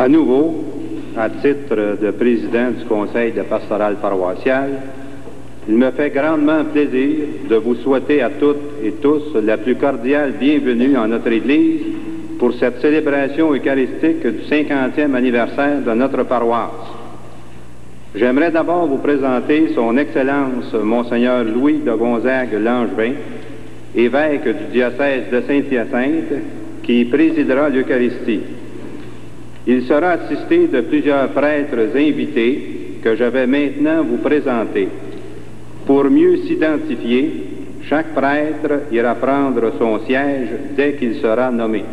À nouveau, à titre de président du Conseil de pastoral paroissial, il me fait grandement plaisir de vous souhaiter à toutes et tous la plus cordiale bienvenue en notre Église pour cette célébration eucharistique du 50e anniversaire de notre paroisse. J'aimerais d'abord vous présenter son Excellence Monseigneur Louis de Gonzague-Langevin, évêque du diocèse de Saint-Hyacinthe, qui présidera l'Eucharistie. Il sera assisté de plusieurs prêtres invités que je vais maintenant vous présenter. Pour mieux s'identifier, chaque prêtre ira prendre son siège dès qu'il sera nommé.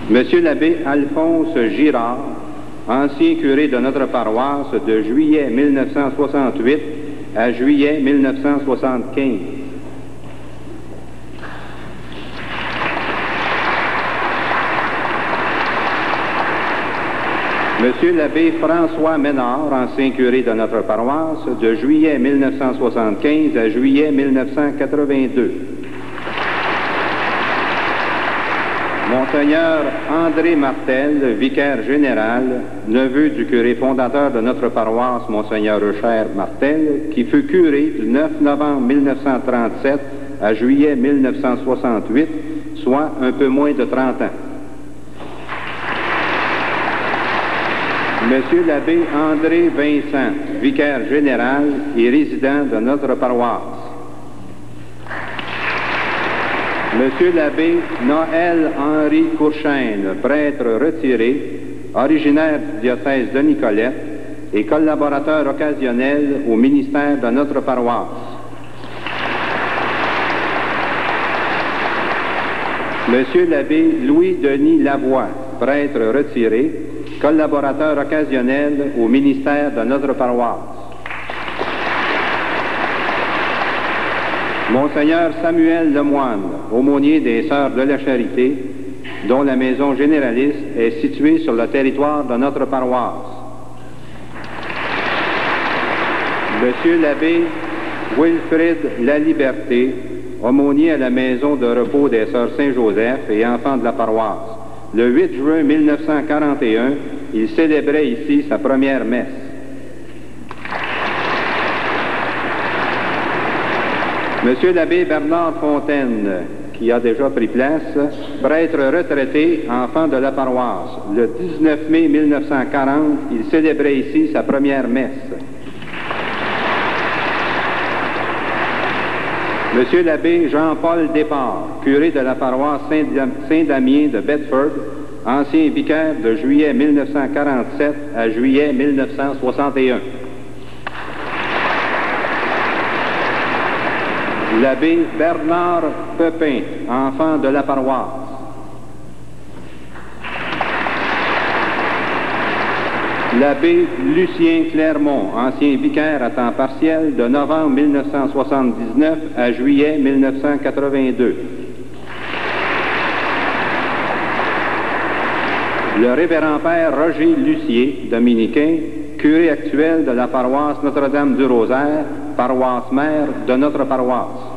Monsieur l'abbé Alphonse Girard, ancien curé de notre paroisse de juillet 1968 à juillet 1975. Monsieur l'abbé François Ménard, ancien curé de notre paroisse, de juillet 1975 à juillet 1982. Monseigneur André Martel, vicaire général, neveu du curé fondateur de notre paroisse, Monseigneur Eucher Martel, qui fut curé du 9 novembre 1937 à juillet 1968, soit un peu moins de 30 ans. Monsieur l'abbé André Vincent, vicaire général et résident de notre paroisse. Monsieur l'abbé Noël Henri Courchaine, prêtre retiré, originaire du diocèse de Nicolette et collaborateur occasionnel au ministère de notre paroisse. Monsieur l'abbé Louis-Denis Lavoie, prêtre retiré, collaborateur occasionnel au ministère de notre paroisse. Monseigneur Samuel Lemoine, aumônier des Sœurs de la Charité, dont la maison généraliste est située sur le territoire de notre paroisse. Monsieur l'abbé Wilfrid Laliberté, aumônier à la maison de repos des Sœurs Saint-Joseph et enfant de la paroisse. Le 8 juin 1941, il célébrait ici sa première messe. Monsieur l'abbé Bernard Fontaine, qui a déjà pris place, prêtre retraité, enfant de la paroisse. Le 19 mai 1940, il célébrait ici sa première messe. Monsieur l'abbé Jean-Paul Despart, curé de la paroisse Saint-Damien de Bedford, ancien vicaire de juillet 1947 à juillet 1961. L'abbé Bernard Pepin, enfant de la paroisse. L'abbé Lucien Clermont, ancien vicaire à temps partiel de novembre 1979 à juillet 1982. Le révérend père Roger Lucier, dominicain, curé actuel de la paroisse Notre-Dame du Rosaire, paroisse mère de notre paroisse.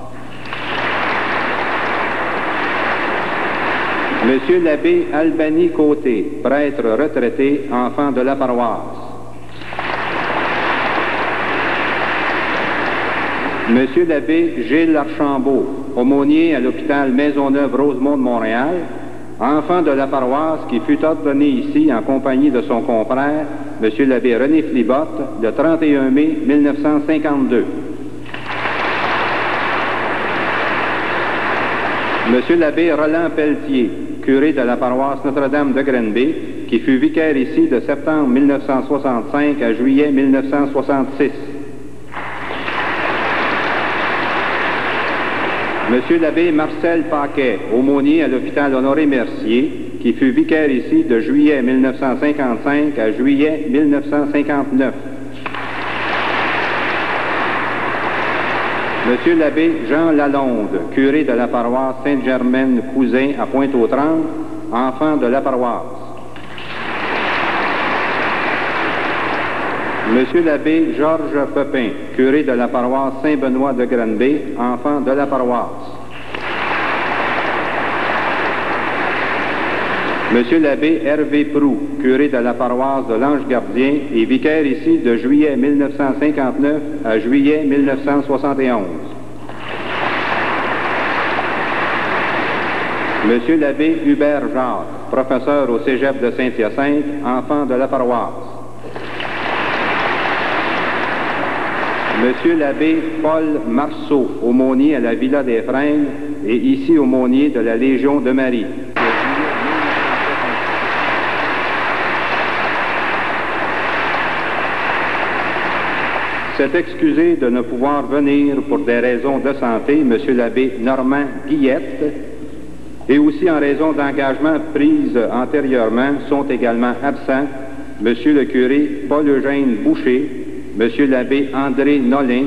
Monsieur l'abbé Albany Côté, prêtre retraité, enfant de la paroisse. Monsieur l'abbé Gilles Archambault, aumônier à l'hôpital Maisonneuve-Rosemont de Montréal, enfant de la paroisse qui fut ordonné ici en compagnie de son confrère, Monsieur l'abbé René Flibotte, le 31 mai 1952. Monsieur l'abbé Roland Pelletier, curé de la paroisse Notre-Dame de Grenby, qui fut vicaire ici de septembre 1965 à juillet 1966. Monsieur l'abbé Marcel Paquet, aumônier à l'hôpital Honoré-Mercier, qui fut vicaire ici de juillet 1955 à juillet 1959. Monsieur l'abbé Jean Lalonde, curé de la paroisse Sainte-Germaine-Cousin à Pointe-aux-Trembles, enfant de la paroisse. Monsieur l'abbé Georges Pepin, curé de la paroisse Saint-Benoît de Granby, enfant de la paroisse. Monsieur l'abbé Hervé Proux, curé de la paroisse de l'Ange Gardien et vicaire ici de juillet 1959 à juillet 1971. Monsieur l'abbé Hubert Jacques, professeur au cégep de Saint-Hyacinthe, enfant de la paroisse. Monsieur l'abbé Paul Marceau, aumônier à la Villa des Frênes et ici aumônier de la Légion de Marie. C'est excusé de ne pouvoir venir pour des raisons de santé, monsieur l'abbé Normand Guillette, et aussi en raison d'engagements pris antérieurement sont également absents monsieur le curé Paul-Eugène Boucher, monsieur l'abbé André Nolin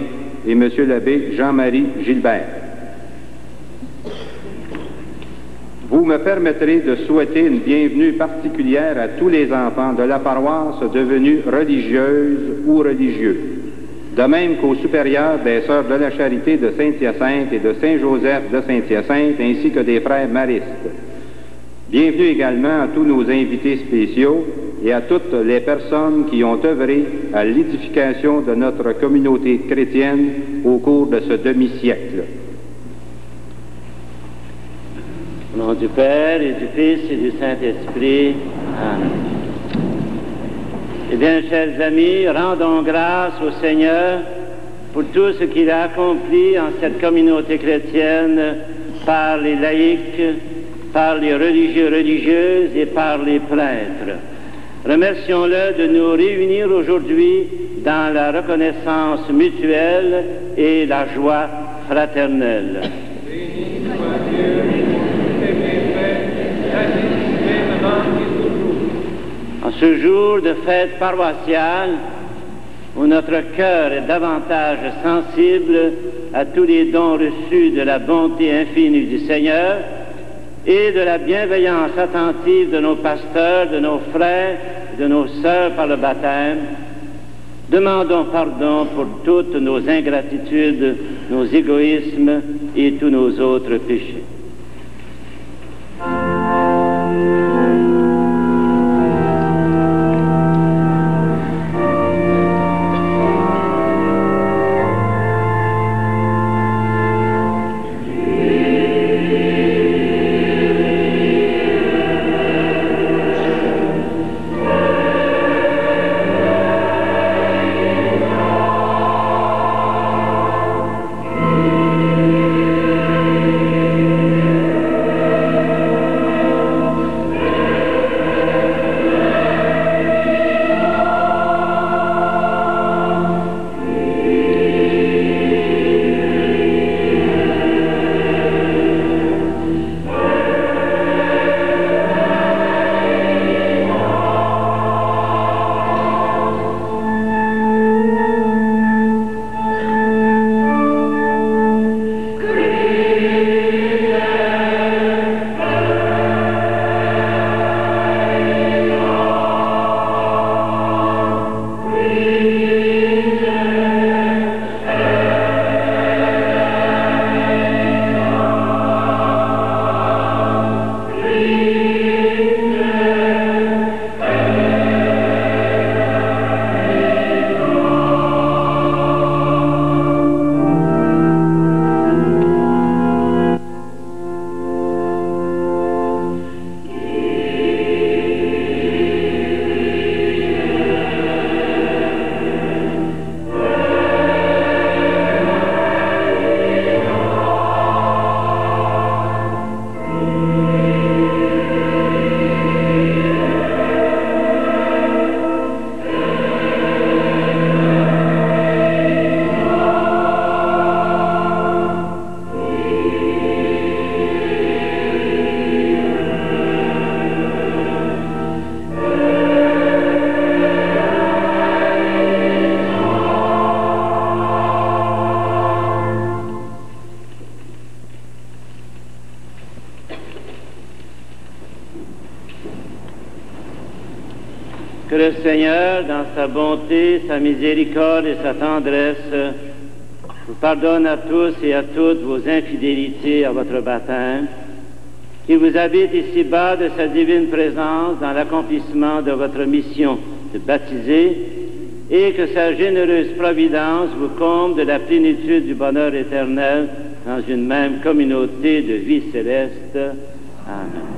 et monsieur l'abbé Jean-Marie Gilbert. Vous me permettrez de souhaiter une bienvenue particulière à tous les enfants de la paroisse devenus religieuses ou religieux, de même qu'aux supérieurs des Sœurs de la Charité de Saint-Hyacinthe et de Saint-Joseph de Saint-Hyacinthe, ainsi que des frères maristes. Bienvenue également à tous nos invités spéciaux et à toutes les personnes qui ont œuvré à l'édification de notre communauté chrétienne au cours de ce demi-siècle. Au nom du Père et du Fils et du Saint-Esprit. Amen. Eh bien, chers amis, rendons grâce au Seigneur pour tout ce qu'il a accompli en cette communauté chrétienne par les laïcs, par les religieux, religieuses et par les prêtres. Remercions-le de nous réunir aujourd'hui dans la reconnaissance mutuelle et la joie fraternelle. Béni soit Dieu, et en ce jour de fête paroissiale, où notre cœur est davantage sensible à tous les dons reçus de la bonté infinie du Seigneur et de la bienveillance attentive de nos pasteurs, de nos frères, de nos sœurs par le baptême, demandons pardon pour toutes nos ingratitudes, nos égoïsmes et tous nos autres péchés. Que le Seigneur, dans sa bonté, sa miséricorde et sa tendresse, vous pardonne à tous et à toutes vos infidélités à votre baptême, qui vous habite ici-bas de sa divine présence dans l'accomplissement de votre mission de baptiser, et que sa généreuse providence vous comble de la plénitude du bonheur éternel dans une même communauté de vie céleste. Amen.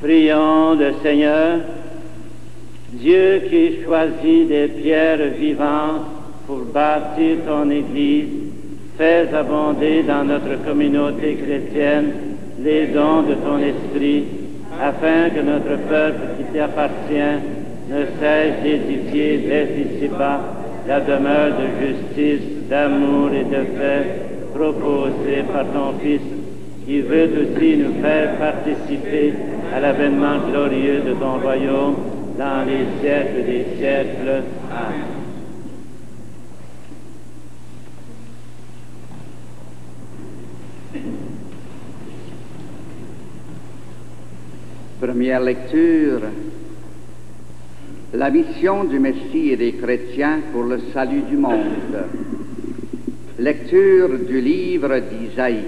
Prions le Seigneur, Dieu qui choisit des pierres vivantes pour bâtir ton Église, fais abonder dans notre communauté chrétienne les dons de ton esprit, afin que notre peuple qui t'appartient ne cesse d'édifier dès ici-bas la demeure de justice, d'amour et de paix proposée par ton Fils, qui veut aussi nous faire participer à l'avènement glorieux de ton royaume dans les siècles des siècles. Amen. Première lecture. La mission du Messie et des chrétiens pour le salut du monde. Lecture du livre d'Isaïe.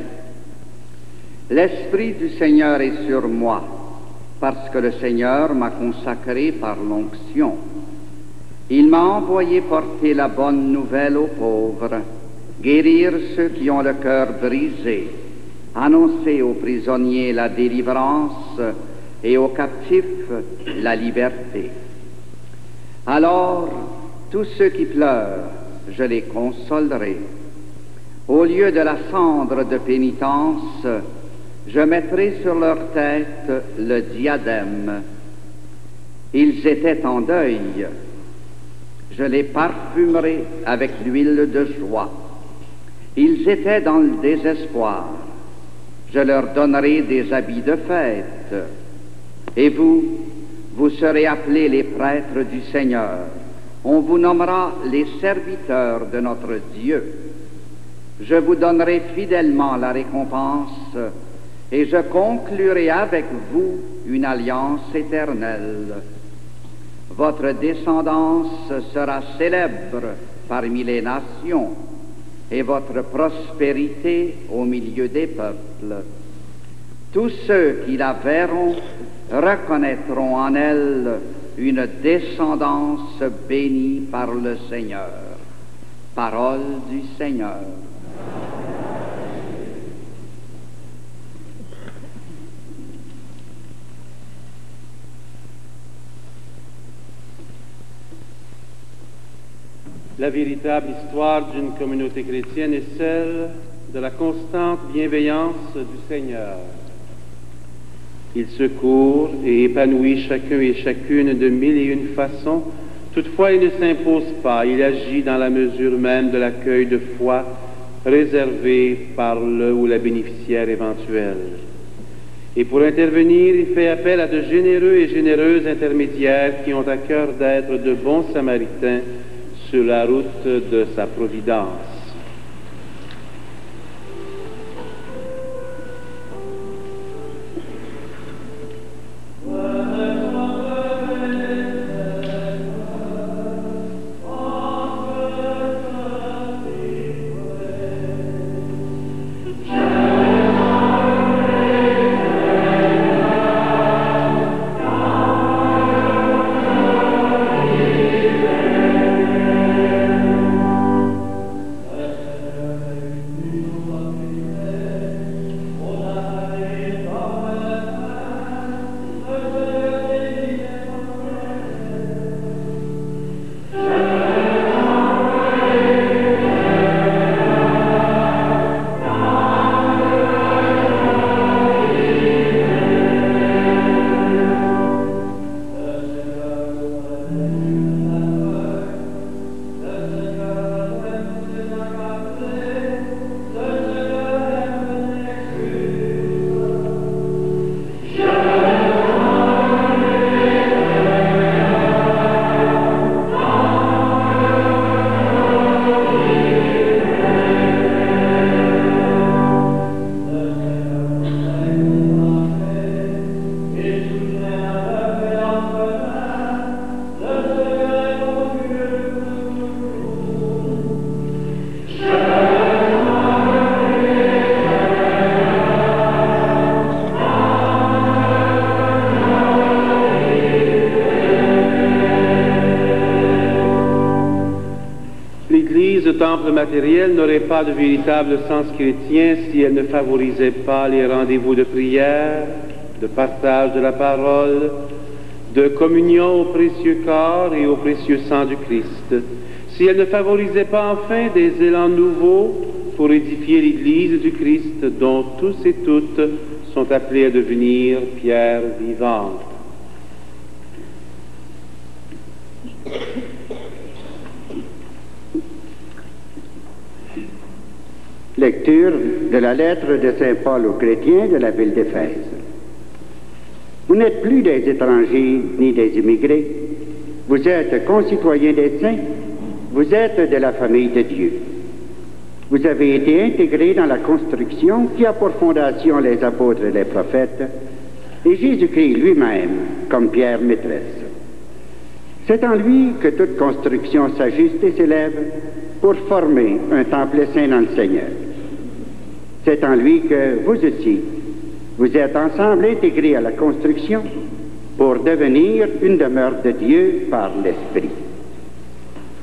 L'Esprit du Seigneur est sur moi, parce que le Seigneur m'a consacré par l'onction. Il m'a envoyé porter la bonne nouvelle aux pauvres, guérir ceux qui ont le cœur brisé, annoncer aux prisonniers la délivrance et aux captifs la liberté. Alors, tous ceux qui pleurent, je les consolerai. Au lieu de la cendre de pénitence, je mettrai sur leur tête le diadème. Ils étaient en deuil. Je les parfumerai avec l'huile de joie. Ils étaient dans le désespoir. Je leur donnerai des habits de fête. Et vous, vous serez appelés les prêtres du Seigneur. On vous nommera les serviteurs de notre Dieu. Je vous donnerai fidèlement la récompense et je conclurai avec vous une alliance éternelle. Votre descendance sera célèbre parmi les nations et votre prospérité au milieu des peuples. Tous ceux qui la verront reconnaîtront en elle une descendance bénie par le Seigneur. Parole du Seigneur. La véritable histoire d'une communauté chrétienne est celle de la constante bienveillance du Seigneur. Il secourt et épanouit chacun et chacune de mille et une façons. Toutefois, il ne s'impose pas, il agit dans la mesure même de l'accueil de foi réservé par le ou la bénéficiaire éventuelle. Et pour intervenir, il fait appel à de généreux et généreuses intermédiaires qui ont à cœur d'être de bons samaritains sur la route de sa providence. Temple matériel n'aurait pas de véritable sens chrétien si elle ne favorisait pas les rendez-vous de prière, de partage de la parole, de communion au précieux corps et au précieux sang du Christ, si elle ne favorisait pas enfin des élans nouveaux pour édifier l'Église du Christ dont tous et toutes sont appelés à devenir pierres vivantes. Lecture de la lettre de Saint Paul aux chrétiens de la ville d'Éphèse. Vous n'êtes plus des étrangers ni des immigrés. Vous êtes concitoyens des saints. Vous êtes de la famille de Dieu. Vous avez été intégrés dans la construction qui a pour fondation les apôtres et les prophètes, et Jésus-Christ lui-même comme pierre maîtresse. C'est en lui que toute construction s'ajuste et s'élève pour former un temple saint dans le Seigneur. C'est en lui que vous aussi, vous êtes ensemble intégrés à la construction pour devenir une demeure de Dieu par l'Esprit.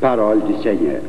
Parole du Seigneur.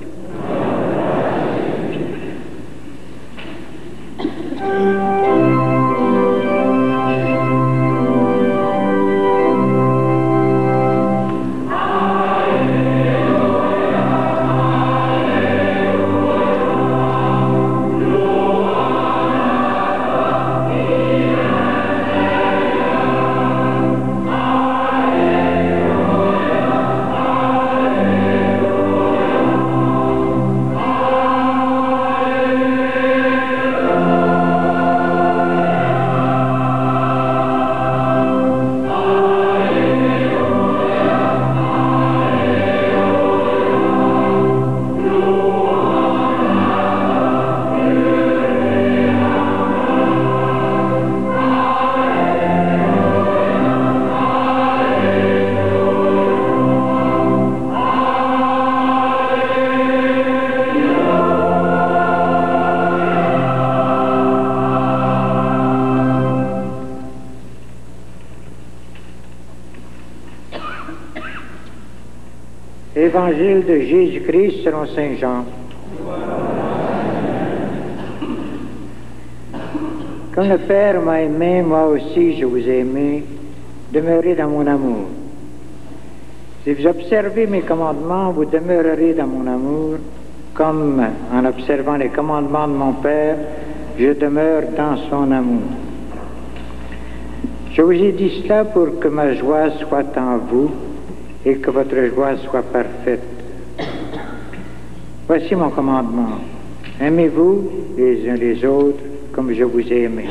Évangile de Jésus-Christ selon saint Jean. Comme le Père m'a aimé, moi aussi je vous ai aimé, demeurez dans mon amour. Si vous observez mes commandements, vous demeurerez dans mon amour, comme en observant les commandements de mon Père, je demeure dans son amour. Je vous ai dit cela pour que ma joie soit en vous et que votre joie soit parfaite. Voici mon commandement. Aimez-vous les uns les autres comme je vous ai aimé.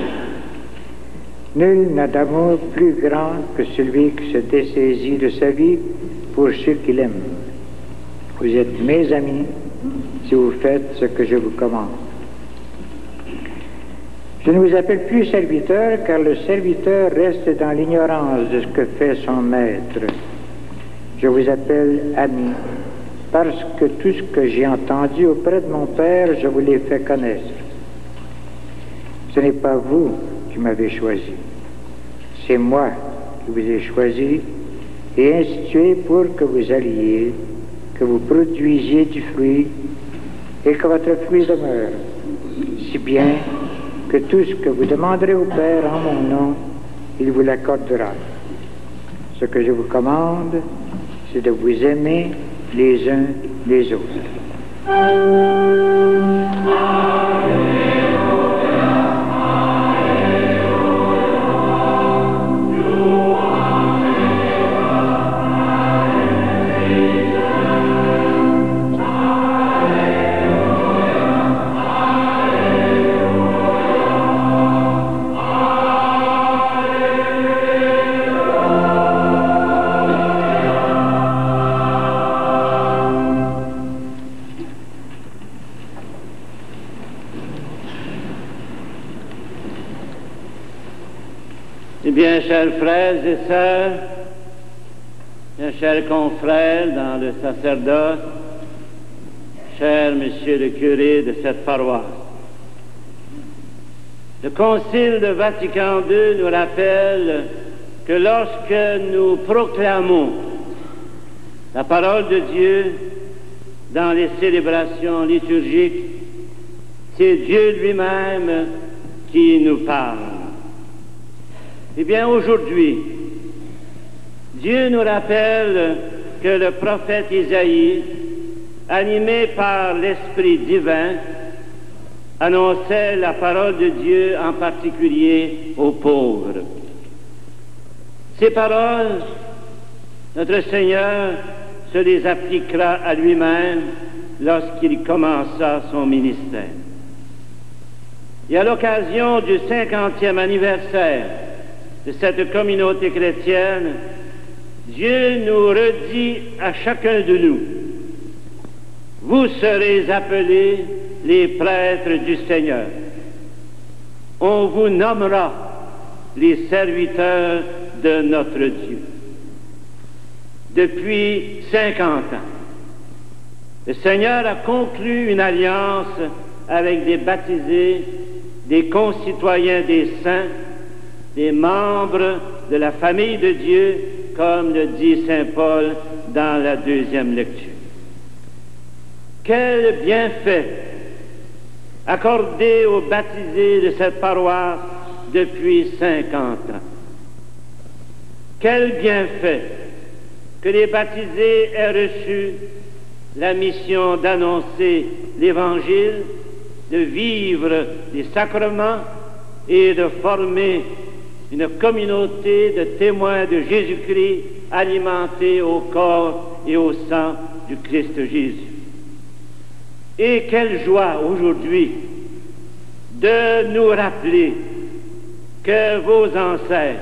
Nul n'a d'amour plus grand que celui qui se dessaisit de sa vie pour ceux qu'il aime. Vous êtes mes amis si vous faites ce que je vous commande. Je ne vous appelle plus serviteur, car le serviteur reste dans l'ignorance de ce que fait son maître. Je vous appelle ami, parce que tout ce que j'ai entendu auprès de mon Père, je vous l'ai fait connaître. Ce n'est pas vous qui m'avez choisi, c'est moi qui vous ai choisi et institué pour que vous alliez, que vous produisiez du fruit et que votre fruit demeure, si bien que tout ce que vous demanderez au Père en mon nom, il vous l'accordera. Ce que je vous commande, c'est de vous aimer les uns les autres. Bien, chers frères et sœurs, bien, chers confrères dans le sacerdoce, cher monsieur le curé de cette paroisse, le Concile de Vatican II nous rappelle que lorsque nous proclamons la parole de Dieu dans les célébrations liturgiques, c'est Dieu lui-même qui nous parle. Eh bien, aujourd'hui, Dieu nous rappelle que le prophète Isaïe, animé par l'Esprit divin, annonçait la parole de Dieu, en particulier aux pauvres. Ces paroles, notre Seigneur se les appliquera à lui-même lorsqu'il commença son ministère. Et à l'occasion du 50e anniversaire de cette communauté chrétienne, Dieu nous redit à chacun de nous: vous serez appelés les prêtres du Seigneur. On vous nommera les serviteurs de notre Dieu. Depuis 50 ans, le Seigneur a conclu une alliance avec des baptisés, des concitoyens des saints, des membres de la famille de Dieu, comme le dit saint Paul dans la deuxième lecture. Quel bienfait accordé aux baptisés de cette paroisse depuis 50 ans. Quel bienfait que les baptisés aient reçu la mission d'annoncer l'Évangile, de vivre les sacrements et de former une communauté de témoins de Jésus-Christ alimentés au corps et au sang du Christ Jésus. Et quelle joie aujourd'hui de nous rappeler que vos ancêtres,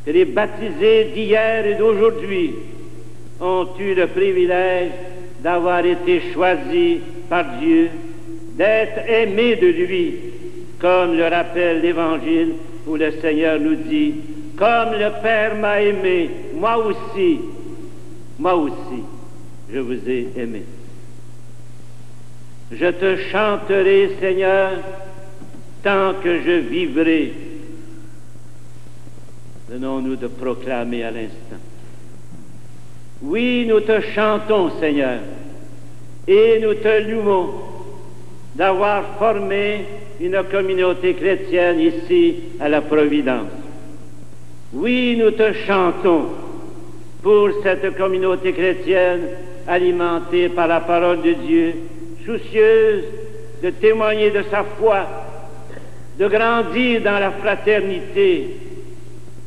que les baptisés d'hier et d'aujourd'hui ont eu le privilège d'avoir été choisis par Dieu, d'être aimés de lui, comme le rappelle l'Évangile où le Seigneur nous dit: comme le Père m'a aimé, moi aussi, je vous ai aimé. Je te chanterai, Seigneur, tant que je vivrai. Venons-nous de proclamer à l'instant. Oui, nous te chantons, Seigneur, et nous te louons d'avoir formé une communauté chrétienne ici à la Providence. Oui, nous te chantons pour cette communauté chrétienne alimentée par la parole de Dieu, soucieuse de témoigner de sa foi, de grandir dans la fraternité,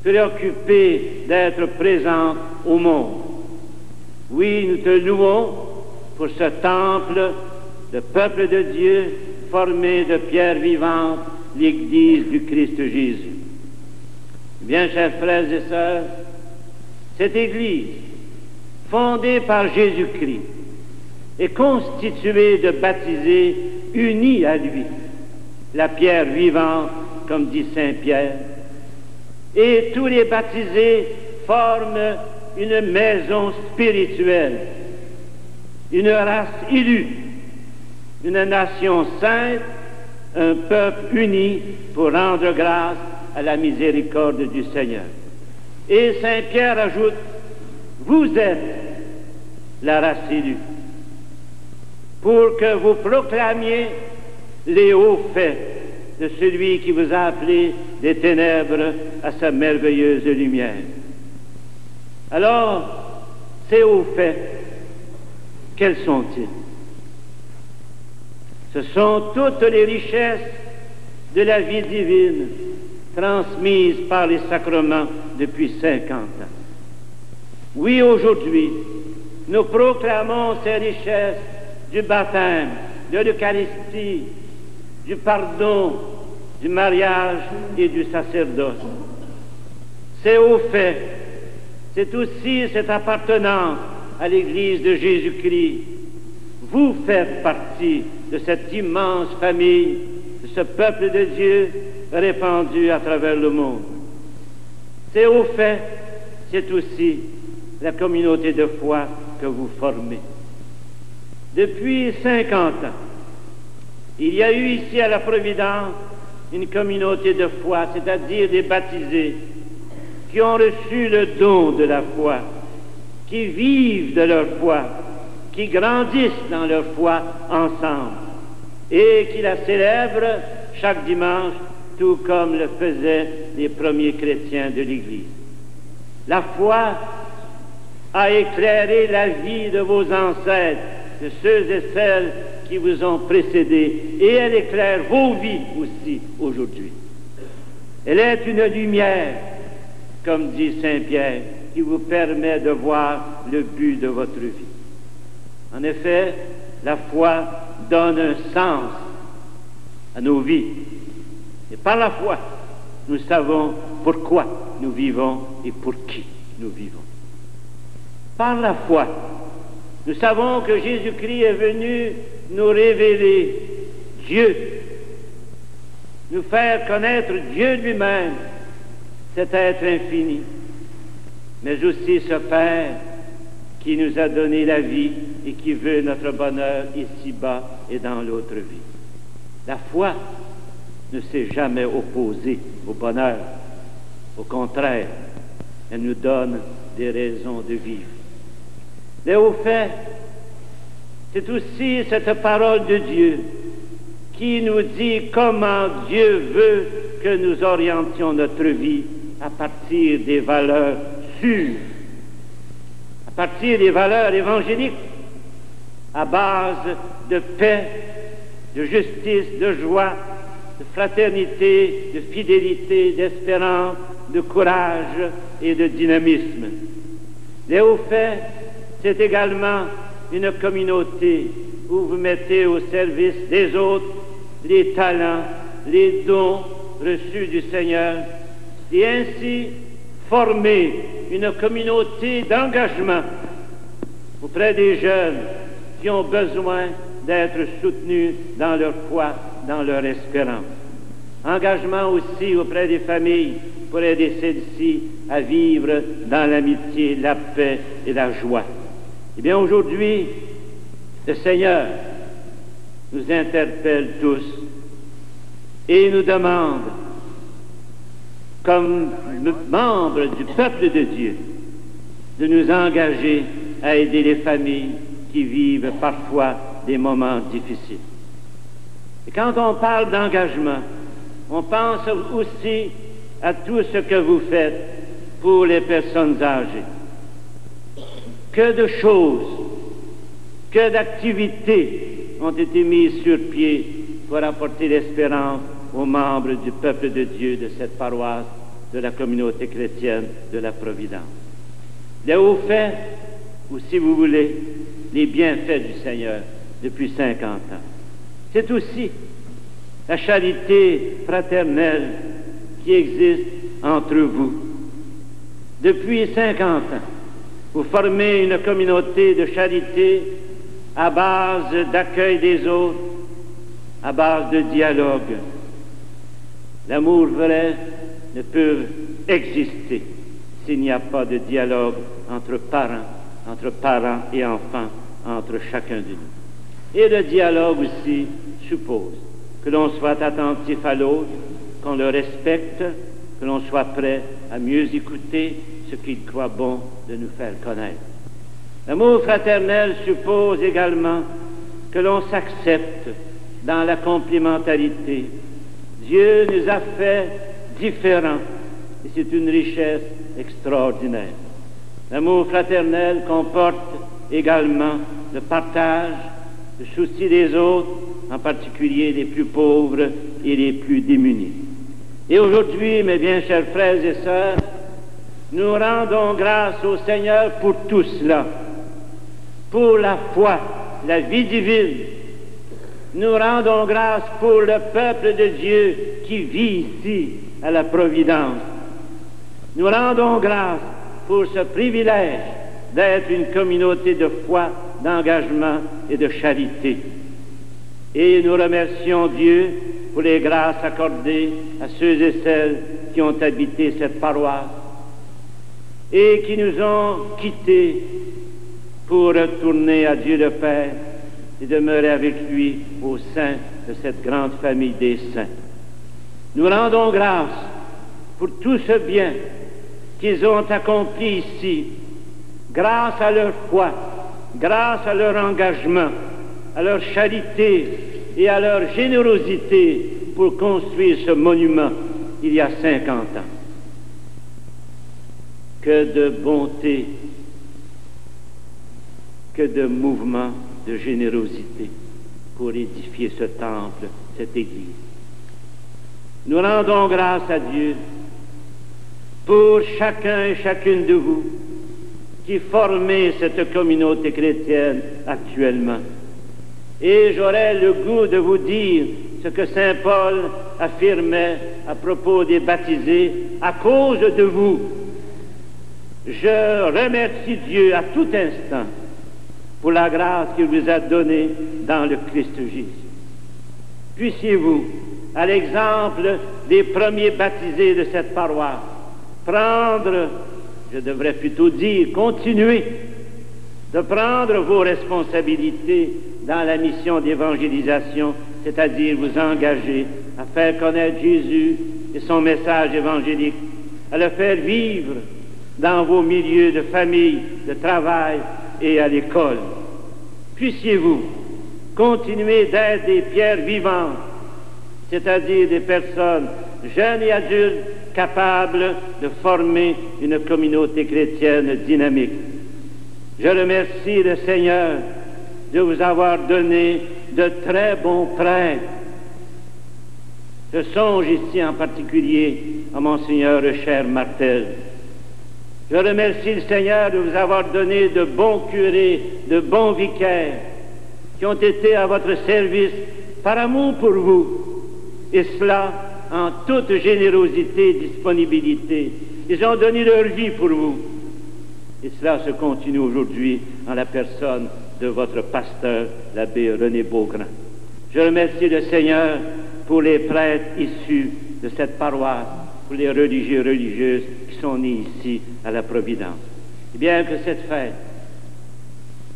préoccupée d'être présente au monde. Oui, nous te louons pour ce temple, le peuple de Dieu formé de pierres vivantes, l'Église du Christ Jésus. Bien, chers frères et sœurs, cette Église, fondée par Jésus-Christ, est constituée de baptisés unis à lui, la pierre vivante, comme dit Saint Pierre. Et tous les baptisés forment une maison spirituelle, une race élue, une nation sainte, un peuple uni pour rendre grâce à la miséricorde du Seigneur. Et Saint Pierre ajoute, vous êtes la race élue, pour que vous proclamiez les hauts faits de celui qui vous a appelé des ténèbres à sa merveilleuse lumière. Alors, ces hauts faits, quels sont-ils? Ce sont toutes les richesses de la vie divine transmises par les sacrements depuis 50 ans. Oui, aujourd'hui, nous proclamons ces richesses du baptême, de l'Eucharistie, du pardon, du mariage et du sacerdoce. C'est au fait, c'est aussi cette appartenance à l'Église de Jésus-Christ. Vous faites partie de cette immense famille, de ce peuple de Dieu répandu à travers le monde. C'est au fait, c'est aussi la communauté de foi que vous formez. Depuis 50 ans, il y a eu ici à la Providence une communauté de foi, c'est-à-dire des baptisés qui ont reçu le don de la foi, qui vivent de leur foi, qui grandissent dans leur foi ensemble et qui la célèbrent chaque dimanche, tout comme le faisaient les premiers chrétiens de l'Église. La foi a éclairé la vie de vos ancêtres, de ceux et celles qui vous ont précédés, et elle éclaire vos vies aussi aujourd'hui. Elle est une lumière, comme dit Saint Pierre, qui vous permet de voir le but de votre vie. En effet, la foi donne un sens à nos vies. Et par la foi, nous savons pourquoi nous vivons et pour qui nous vivons. Par la foi, nous savons que Jésus-Christ est venu nous révéler Dieu, nous faire connaître Dieu lui-même, cet être infini, mais aussi ce Père qui nous a donné la vie et qui veut notre bonheur ici-bas et dans l'autre vie. La foi ne s'est jamais opposée au bonheur. Au contraire, elle nous donne des raisons de vivre. Mais au fait, c'est aussi cette parole de Dieu qui nous dit comment Dieu veut que nous orientions notre vie à partir des valeurs sûres, à partir des valeurs évangéliques, à base de paix, de justice, de joie, de fraternité, de fidélité, d'espérance, de courage et de dynamisme. Les hauts faits, c'est également une communauté où vous mettez au service des autres les talents, les dons reçus du Seigneur, et ainsi former une communauté d'engagement auprès des jeunes qui ont besoin d'être soutenus dans leur foi, dans leur espérance. Engagement aussi auprès des familles pour aider celles-ci à vivre dans l'amitié, la paix et la joie. Eh bien, aujourd'hui, le Seigneur nous interpelle tous et nous demande, comme membres du peuple de Dieu, de nous engager à aider les familles qui vivent parfois des moments difficiles. Et quand on parle d'engagement, on pense aussi à tout ce que vous faites pour les personnes âgées. que de choses, que d'activités ont été mises sur pied pour apporter l'espérance aux membres du peuple de Dieu de cette paroisse, de la communauté chrétienne de la Providence. Les hauts faits, ou si vous voulez, les bienfaits du Seigneur depuis 50 ans. C'est aussi la charité fraternelle qui existe entre vous. Depuis 50 ans, vous formez une communauté de charité à base d'accueil des autres, à base de dialogue. L'amour vrai ne peut exister s'il n'y a pas de dialogue entre parents et enfants, entre chacun de nous. Et le dialogue aussi suppose que l'on soit attentif à l'autre, qu'on le respecte, que l'on soit prêt à mieux écouter ce qu'il croit bon de nous faire connaître. L'amour fraternel suppose également que l'on s'accepte dans la complémentarité. Dieu nous a fait différents et c'est une richesse extraordinaire. L'amour fraternel comporte également le partage, le souci des autres, en particulier les plus pauvres et les plus démunis. Et aujourd'hui, mes bien chers frères et sœurs, nous rendons grâce au Seigneur pour tout cela, pour la foi, la vie divine. Nous rendons grâce pour le peuple de Dieu qui vit ici à la Providence. Nous rendons grâce pour ce privilège d'être une communauté de foi, d'engagement et de charité. Et nous remercions Dieu pour les grâces accordées à ceux et celles qui ont habité cette paroisse et qui nous ont quittés pour retourner à Dieu le Père et demeurer avec lui au sein de cette grande famille des saints. Nous rendons grâce pour tout ce bien qu'ils ont accompli ici, grâce à leur foi, grâce à leur engagement, à leur charité et à leur générosité pour construire ce monument il y a 50 ans. Que de bonté, que de mouvement de générosité pour édifier ce temple, cette église. Nous rendons grâce à Dieu pour chacun et chacune de vous qui formez cette communauté chrétienne actuellement. Et j'aurais le goût de vous dire ce que saint Paul affirmait à propos des baptisés: à cause de vous, je remercie Dieu à tout instant pour la grâce qu'il vous a donnée dans le Christ Jésus. Puissiez-vous, à l'exemple des premiers baptisés de cette paroisse, prendre, je devrais plutôt dire, continuer de prendre vos responsabilités dans la mission d'évangélisation, c'est-à-dire vous engager à faire connaître Jésus et son message évangélique, à le faire vivre dans vos milieux de famille, de travail et à l'école. Puissiez-vous continuer d'être des pierres vivantes, c'est-à-dire des personnes jeunes et adultes capables de former une communauté chrétienne dynamique. Je remercie le Seigneur de vous avoir donné de très bons prêtres. Je songe ici en particulier à Monseigneur Cher Martel. Je remercie le Seigneur de vous avoir donné de bons curés, de bons vicaires, qui ont été à votre service par amour pour vous, et cela en toute générosité et disponibilité. Ils ont donné leur vie pour vous, et cela se continue aujourd'hui en la personne de votre pasteur, l'abbé René Beaugrand. Je remercie le Seigneur pour les prêtres issus de cette paroisse, pour les religieux et religieuses qui sont nés ici à la Providence. Et bien que cette fête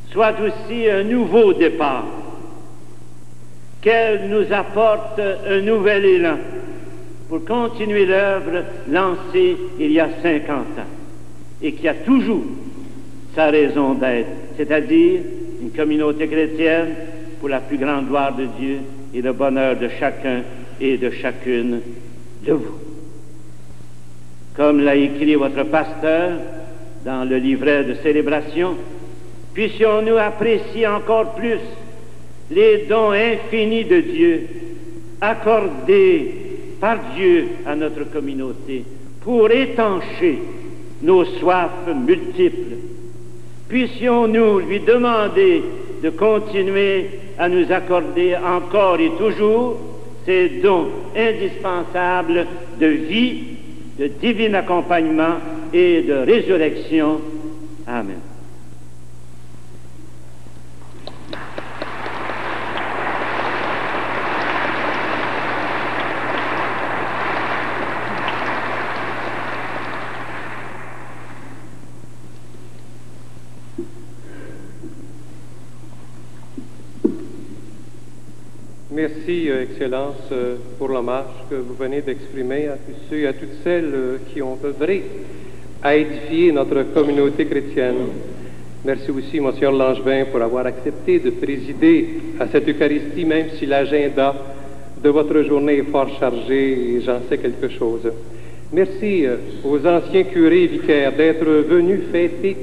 soit aussi un nouveau départ, qu'elle nous apporte un nouvel élan pour continuer l'œuvre lancée il y a 50 ans et qui a toujours sa raison d'être, c'est-à-dire une communauté chrétienne pour la plus grande gloire de Dieu et le bonheur de chacun et de chacune de vous. Comme l'a écrit votre pasteur dans le livret de célébration, puissions-nous apprécier encore plus les dons infinis de Dieu, accordés par Dieu à notre communauté pour étancher nos soifs multiples. Puissions-nous lui demander de continuer à nous accorder encore et toujours ces dons indispensables de vie, de divin accompagnement et de résurrection. Amen. Merci, Excellence, pour l'hommage que vous venez d'exprimer à tous ceux et à toutes celles qui ont œuvré à édifier notre communauté chrétienne. Merci aussi, Monsieur Langevin, pour avoir accepté de présider à cette Eucharistie, même si l'agenda de votre journée est fort chargé et j'en sais quelque chose. Merci aux anciens curés et vicaires d'être venus fêter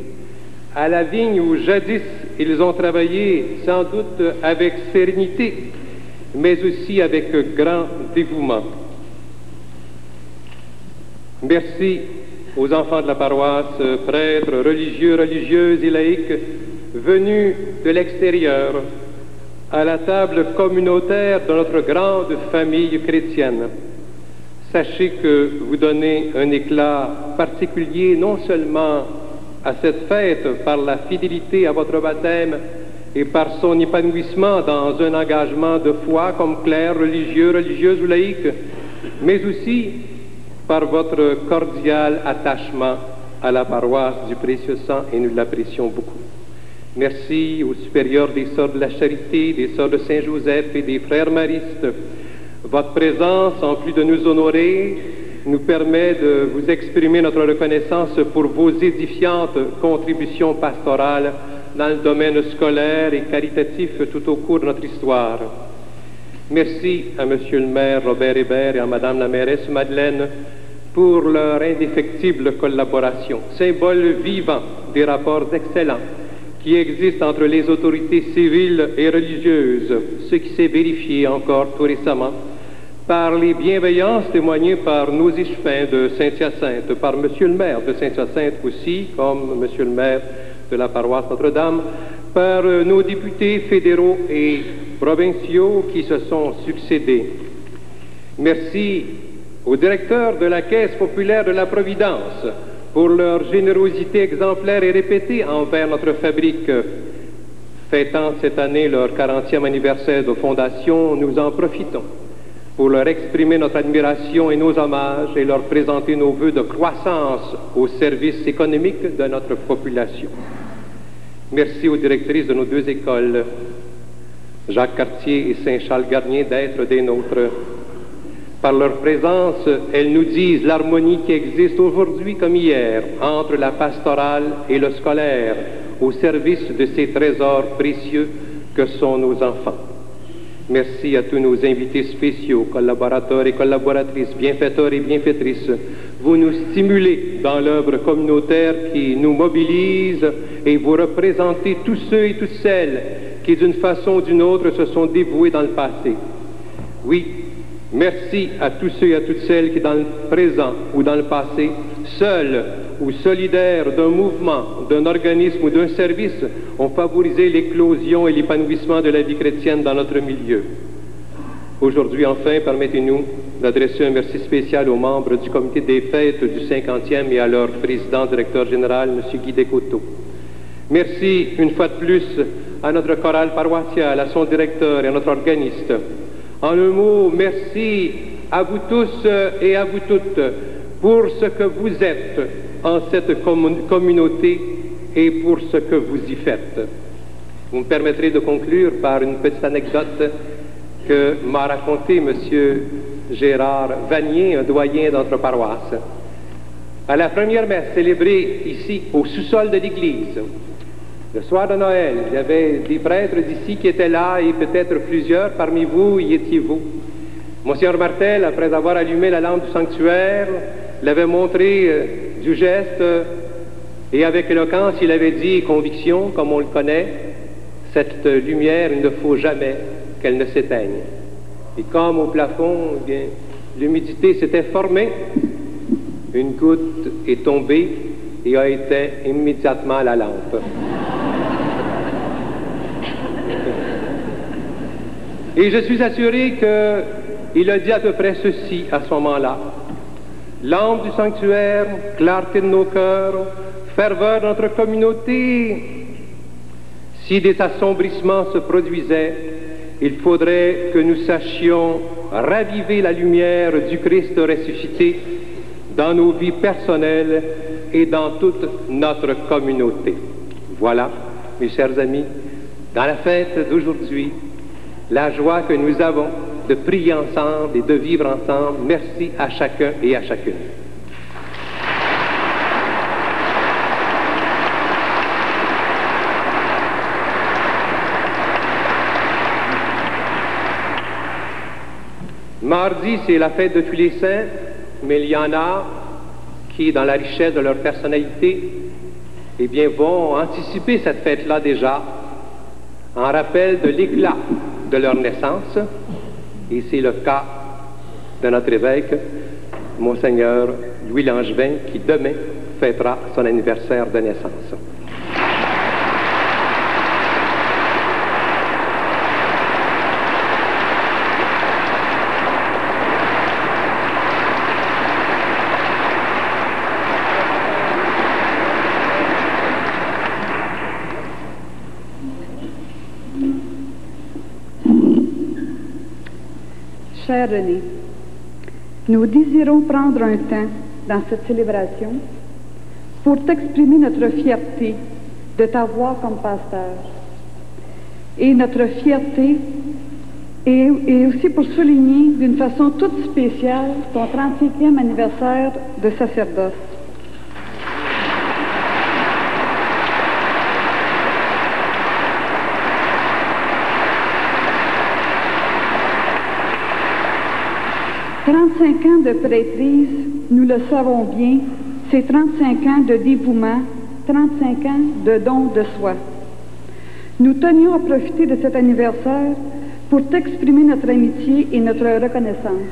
à la vigne où jadis ils ont travaillé sans doute avec sérénité, mais aussi avec grand dévouement. Merci aux enfants de la paroisse, prêtres, religieux, religieuses et laïcs, venus de l'extérieur, à la table communautaire de notre grande famille chrétienne. Sachez que vous donnez un éclat particulier non seulement à cette fête par la fidélité à votre baptême, et par son épanouissement dans un engagement de foi comme clerc, religieux, religieuse ou laïque, mais aussi par votre cordial attachement à la paroisse du précieux sang, et nous l'apprécions beaucoup. Merci aux supérieurs des Sœurs de la Charité, des Sœurs de Saint-Joseph et des Frères Maristes. Votre présence, en plus de nous honorer, nous permet de vous exprimer notre reconnaissance pour vos édifiantes contributions pastorales dans le domaine scolaire et caritatif tout au cours de notre histoire. Merci à Monsieur le maire Robert Hébert et à Madame la mairesse Madeleine pour leur indéfectible collaboration, symbole vivant des rapports excellents qui existent entre les autorités civiles et religieuses, ce qui s'est vérifié encore tout récemment par les bienveillances témoignées par nos échevins de Saint-Hyacinthe, par Monsieur le maire de Saint-Hyacinthe aussi, comme Monsieur le maire de la paroisse Notre-Dame, par nos députés fédéraux et provinciaux qui se sont succédés. Merci aux directeurs de la Caisse populaire de la Providence pour leur générosité exemplaire et répétée envers notre fabrique. Fêtant cette année leur 40e anniversaire de fondation, nous en profitons pour leur exprimer notre admiration et nos hommages et leur présenter nos vœux de croissance au service économique de notre population. Merci aux directrices de nos deux écoles, Jacques Cartier et Saint-Charles-Garnier, d'être des nôtres. Par leur présence, elles nous disent l'harmonie qui existe aujourd'hui comme hier entre la pastorale et le scolaire, au service de ces trésors précieux que sont nos enfants. Merci à tous nos invités spéciaux, collaborateurs et collaboratrices, bienfaiteurs et bienfaitrices. Vous nous stimulez dans l'œuvre communautaire qui nous mobilise et vous représentez tous ceux et toutes celles qui, d'une façon ou d'une autre, se sont dévoués dans le passé. Oui, merci à tous ceux et à toutes celles qui, dans le présent ou dans le passé, seuls ou solidaires d'un mouvement, d'un organisme ou d'un service, ont favorisé l'éclosion et l'épanouissement de la vie chrétienne dans notre milieu. Aujourd'hui, enfin, permettez-nous d'adresser un merci spécial aux membres du comité des fêtes du 50e et à leur président, directeur général, M. Guy Descoteaux. Merci une fois de plus à notre chorale paroissiale, à son directeur et à notre organiste. En un mot, merci à vous tous et à vous toutes pour ce que vous êtes en cette communauté et pour ce que vous y faites. Vous me permettrez de conclure par une petite anecdote que m'a raconté M. Gérard Vanier, un doyen de notre paroisse. À la première messe célébrée ici, au sous-sol de l'église, le soir de Noël, il y avait des prêtres d'ici qui étaient là et peut-être plusieurs parmi vous y étiez-vous. Monseigneur Martel, après avoir allumé la lampe du sanctuaire, l'avait montré du geste Et avec éloquence, il avait dit, et conviction, comme on le connaît, cette lumière, il ne faut jamais qu'elle ne s'éteigne. Et comme au plafond, eh bien, l'humidité s'était formée, une goutte est tombée et a éteint immédiatement la lampe. Et je suis assuré qu'il a dit à peu près ceci à ce moment-là. Lampe du sanctuaire, clarté de nos cœurs, ferveur de notre communauté. Si des assombrissements se produisaient, il faudrait que nous sachions raviver la lumière du Christ ressuscité dans nos vies personnelles et dans toute notre communauté. Voilà, mes chers amis, dans la fête d'aujourd'hui, la joie que nous avons de prier ensemble et de vivre ensemble. Merci à chacun et à chacune. Mardi, c'est la fête de tous les saints, mais il y en a qui, dans la richesse de leur personnalité, eh bien, vont anticiper cette fête-là déjà, en rappel de l'éclat de leur naissance, et c'est le cas de notre évêque, Monseigneur Louis Langevin, qui demain fêtera son anniversaire de naissance. Cher René, nous désirons prendre un temps dans cette célébration pour t'exprimer notre fierté de t'avoir comme pasteur et notre fierté et aussi pour souligner d'une façon toute spéciale ton 35e anniversaire de sacerdoce. « 35 ans de prêtrise, nous le savons bien, c'est 35 ans de dévouement, 35 ans de don de soi. Nous tenions à profiter de cet anniversaire pour t'exprimer notre amitié et notre reconnaissance.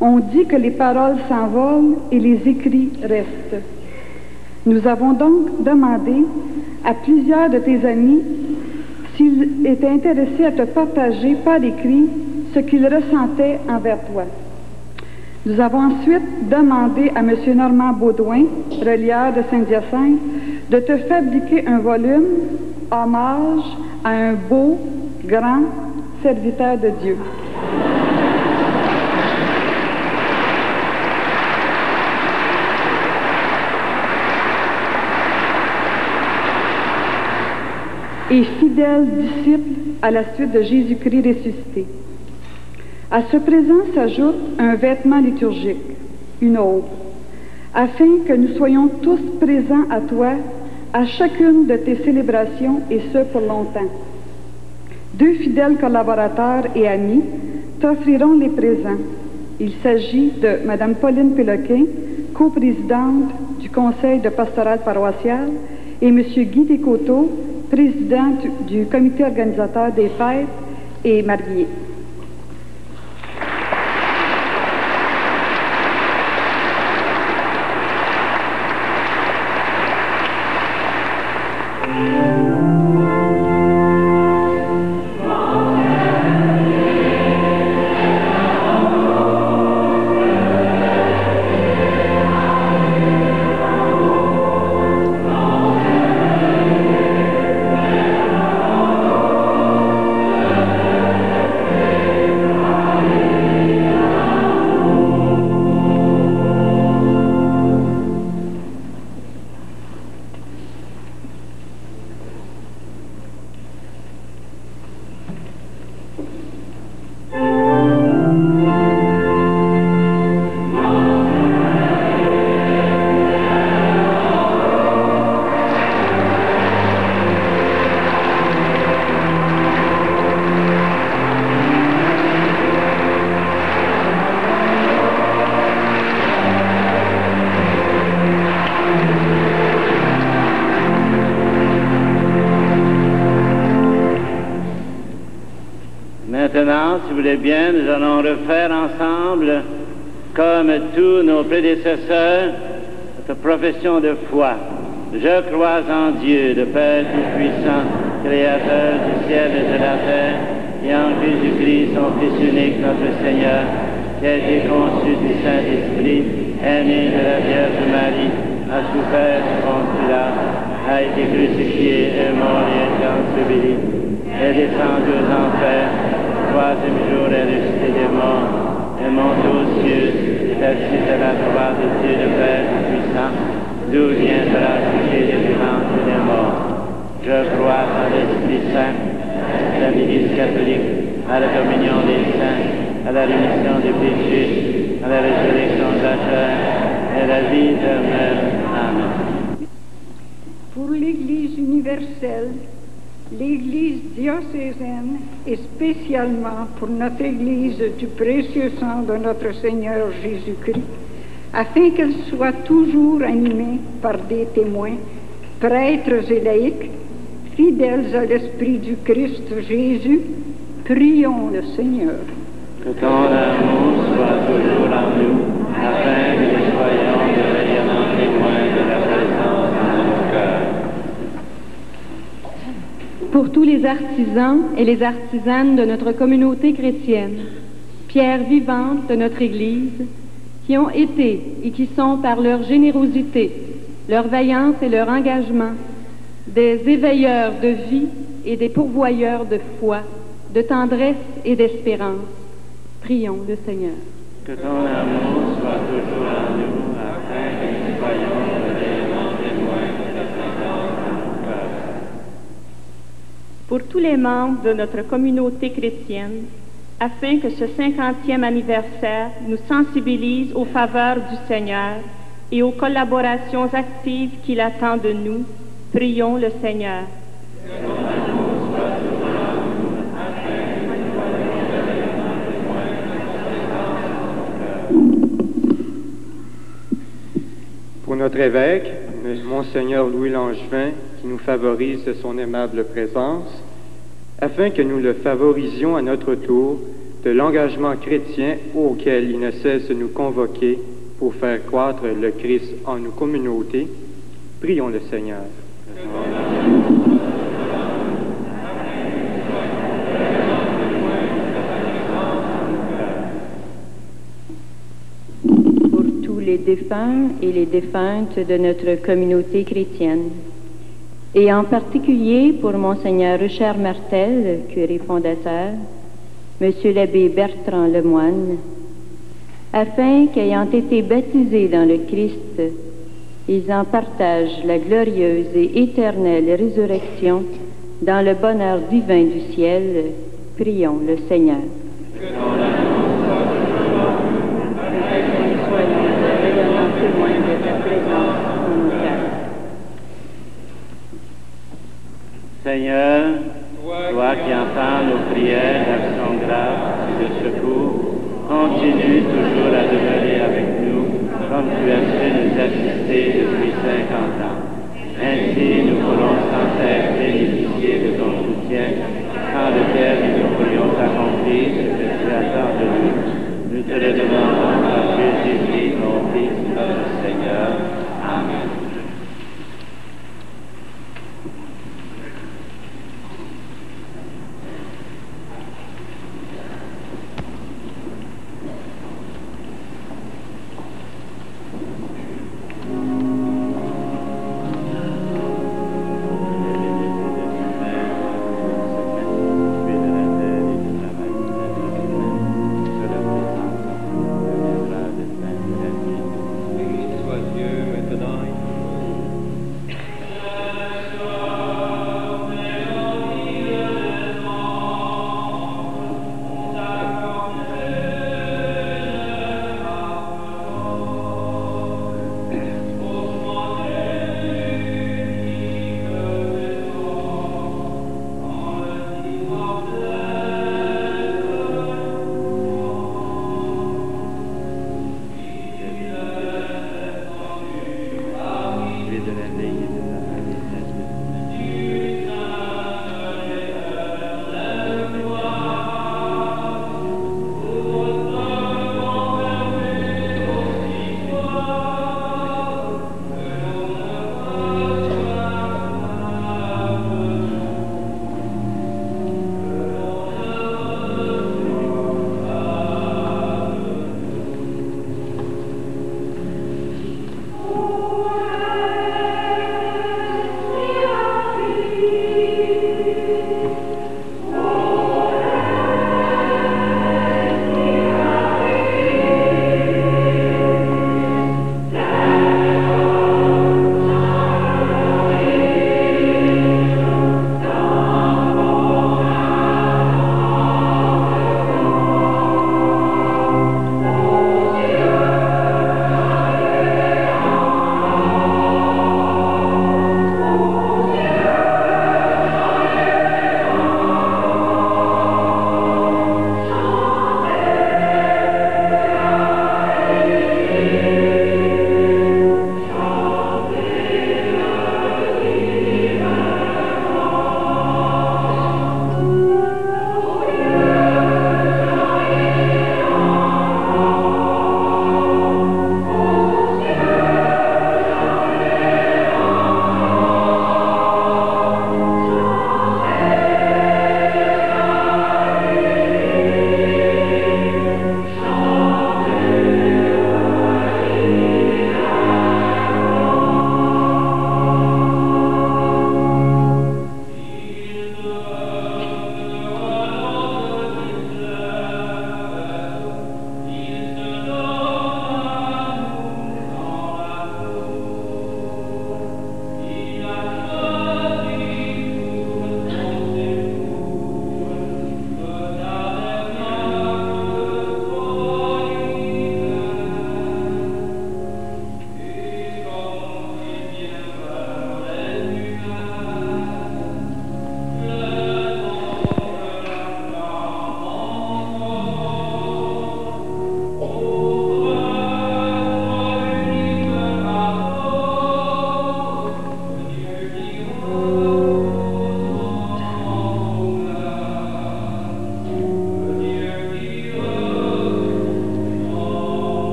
On dit que les paroles s'envolent et les écrits restent. Nous avons donc demandé à plusieurs de tes amis s'ils étaient intéressés à te partager par écrit ce qu'ils ressentaient envers toi. Nous avons ensuite demandé à M. Normand Baudouin, relieur de Saint-Hyacinthe, de te fabriquer un volume hommage à un beau, grand serviteur de Dieu. Et fidèle disciple à la suite de Jésus-Christ ressuscité. À ce présent s'ajoute un vêtement liturgique, une aube, afin que nous soyons tous présents à toi à chacune de tes célébrations, et ce pour longtemps. 2 fidèles collaborateurs et amis t'offriront les présents. Il s'agit de Mme Pauline Péloquin, coprésidente du Conseil de pastoral paroissial, et M. Guy Descoteaux, président du comité organisateur des fêtes et marié. maintenant, si vous voulez bien, nous allons refaire ensemble, comme tous nos prédécesseurs, notre profession de foi. Je crois en Dieu, le Père Tout-Puissant, Créateur du ciel et de la terre, et en Jésus-Christ, son Fils unique, notre Seigneur, qui a été conçu du Saint-Esprit, est né de la Vierge Marie, a souffert du Ponce Pilate, a été crucifié, est mort et est enseveli, est descendu aux enfers, troisième jour est ressuscité des morts, est monté aux cieux, est assis à la droite de Dieu le Père Tout-Puissant, d'où viendra juger les vivants et les morts. Je crois en l'Esprit Saint, à la Église catholique, à la communion des saints, à la rémission des péchés, à la résurrection de la chair et à la vie éternelle. Amen. Pour l'Église universelle, l'Église diocésaine et spécialement pour notre Église du précieux sang de notre Seigneur Jésus-Christ, afin qu'elle soit toujours animée par des témoins, prêtres et laïcs, fidèles à l'Esprit du Christ Jésus, prions le Seigneur. Que ton amour soit toujours en nous, afin que nous soyons de rayonnants témoins de la présence dans nos cœurs. Pour tous les artisans et les artisanes de notre communauté chrétienne, pierres vivantes de notre Église, qui ont été et qui sont par leur générosité, leur vaillance et leur engagement, des éveilleurs de vie et des pourvoyeurs de foi, de tendresse et d'espérance. Prions le Seigneur. Que ton amour soit toujours en nous, afin que nous soyons de rayonnants témoins de la présence dans nos cœurs. Pour tous les membres de notre communauté chrétienne, afin que ce 50e anniversaire nous sensibilise aux faveurs du Seigneur et aux collaborations actives qu'il attend de nous, prions le Seigneur. Pour notre évêque, Monseigneur Louis Langevin, qui nous favorise de son aimable présence, afin que nous le favorisions à notre tour de l'engagement chrétien auquel il ne cesse de nous convoquer pour faire croître le Christ en nos communautés, prions le Seigneur. Pour tous les défunts et les défuntes de notre communauté chrétienne, et en particulier pour Monseigneur Richard Martel, curé fondateur, Monsieur l'abbé Bertrand Lemoine, afin qu'ayant été baptisés dans le Christ, ils en partagent la glorieuse et éternelle résurrection dans le bonheur divin du ciel, prions le Seigneur. Seigneur, toi qui entends nos prières d'action grâce et de secours, continue toujours à demeurer avec nous, comme tu as su nous assister depuis 50 ans. Ainsi, nous pourrons sans cesse bénéficier de ton soutien, sans lequel nous ne pourrions accomplir ce que tu attends de nous. Nous te le demandons par Jésus-Christ, mon Fils, notre Seigneur. Amen.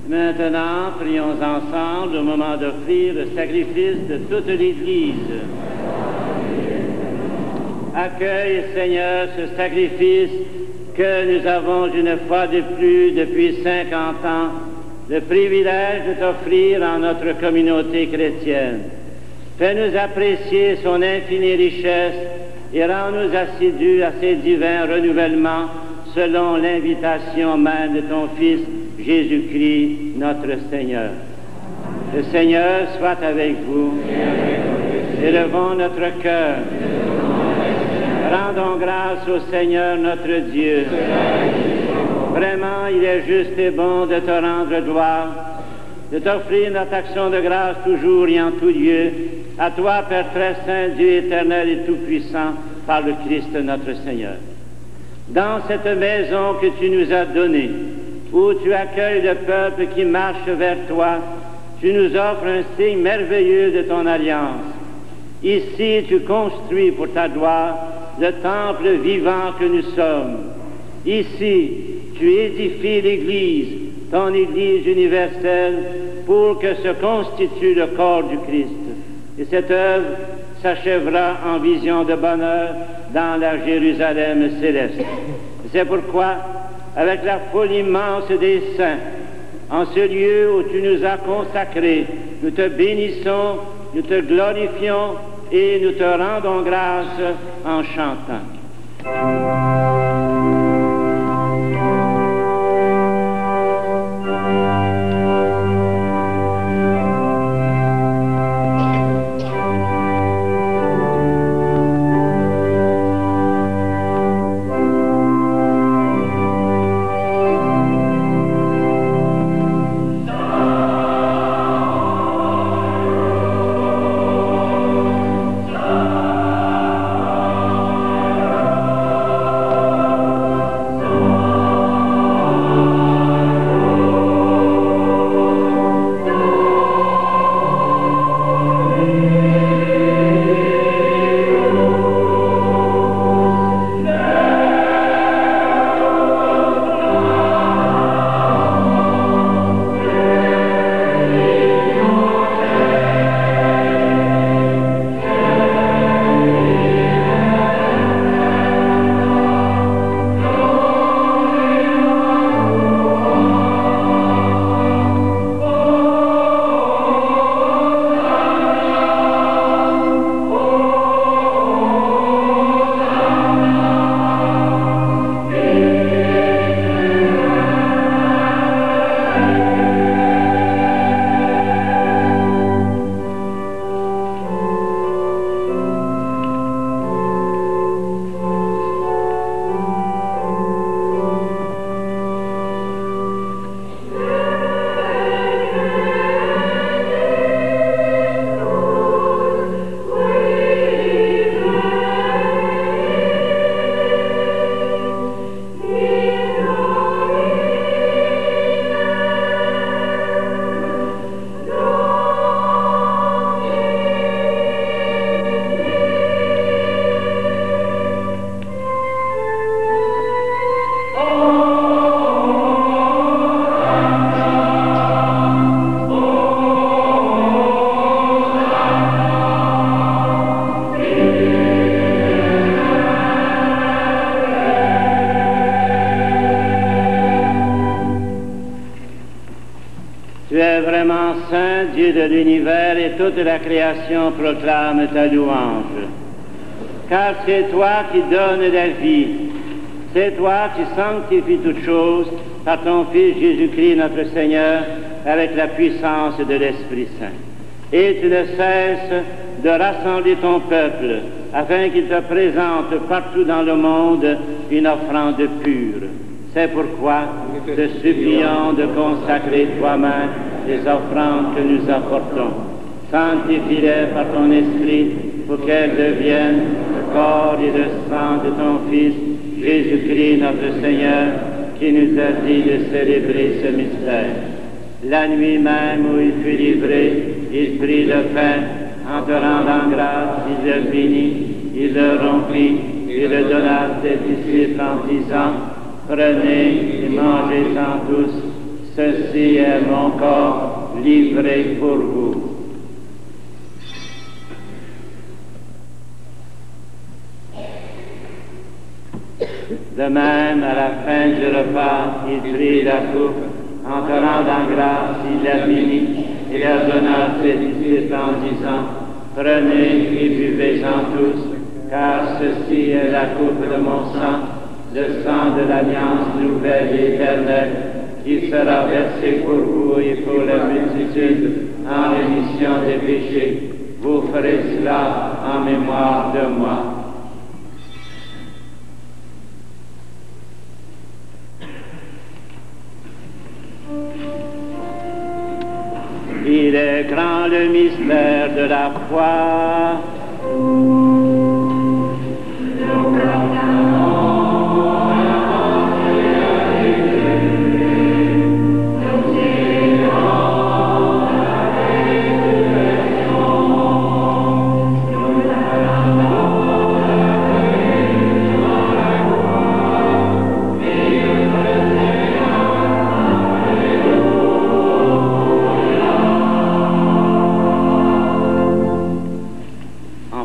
Maintenant, prions ensemble au moment d'offrir le sacrifice de toute l'Église. Accueille, Seigneur, ce sacrifice que nous avons une fois de plus depuis 50 ans le privilège de t'offrir en notre communauté chrétienne. Fais-nous apprécier son infinie richesse et rends-nous assidus à ses divins renouvellements selon l'invitation même de ton Fils Jésus-Christ, notre Seigneur. Le Seigneur soit avec vous. Élevons notre cœur. Rendons grâce au Seigneur notre Dieu. Vraiment, il est juste et bon de te rendre gloire, de t'offrir notre action de grâce toujours et en tout lieu, à toi, Père très saint, Dieu éternel et tout-puissant, par le Christ notre Seigneur. Dans cette maison que tu nous as donnée, où tu accueilles le peuple qui marche vers toi, tu nous offres un signe merveilleux de ton alliance. Ici, tu construis pour ta gloire le temple vivant que nous sommes. Ici, tu édifies l'Église, ton Église universelle, pour que se constitue le corps du Christ. Et cette œuvre s'achèvera en vision de bonheur dans la Jérusalem céleste. C'est pourquoi, avec la foule immense des saints, en ce lieu où tu nous as consacrés, nous te bénissons, nous te glorifions et nous te rendons grâce en chantant. Dieu de l'univers, et toute la création proclame ta louange. Car c'est toi qui donnes la vie, c'est toi qui sanctifies toutes choses par ton Fils Jésus-Christ notre Seigneur, avec la puissance de l'Esprit Saint. Et tu ne cesses de rassembler ton peuple, afin qu'il te présente partout dans le monde une offrande pure. C'est pourquoi te supplions de consacrer toi-même les offrandes que nous apportons. Sanctifie-les par ton esprit pour qu'elles deviennent le corps et le sang de ton Fils, Jésus-Christ notre Seigneur, qui nous a dit de célébrer ce mystère. La nuit même où il fut livré, il prit le pain, en te rendant grâce, il le bénit, il le rompit, et le donna à ses disciples en disant, prenez et mangez-en tous, Ceci est mon corps livré pour vous. De même, à la fin du repas, il prit la coupe, en te rendant grâce, il la bénit et la donna à ses disciples en disant, prenez et buvez-en tous, car ceci est la coupe de mon sang, le sang de l'alliance nouvelle et éternelle, qui sera versé pour vous et pour la multitude en rémission des péchés. Vous ferez cela en mémoire de moi. Il est grand le mystère de la foi.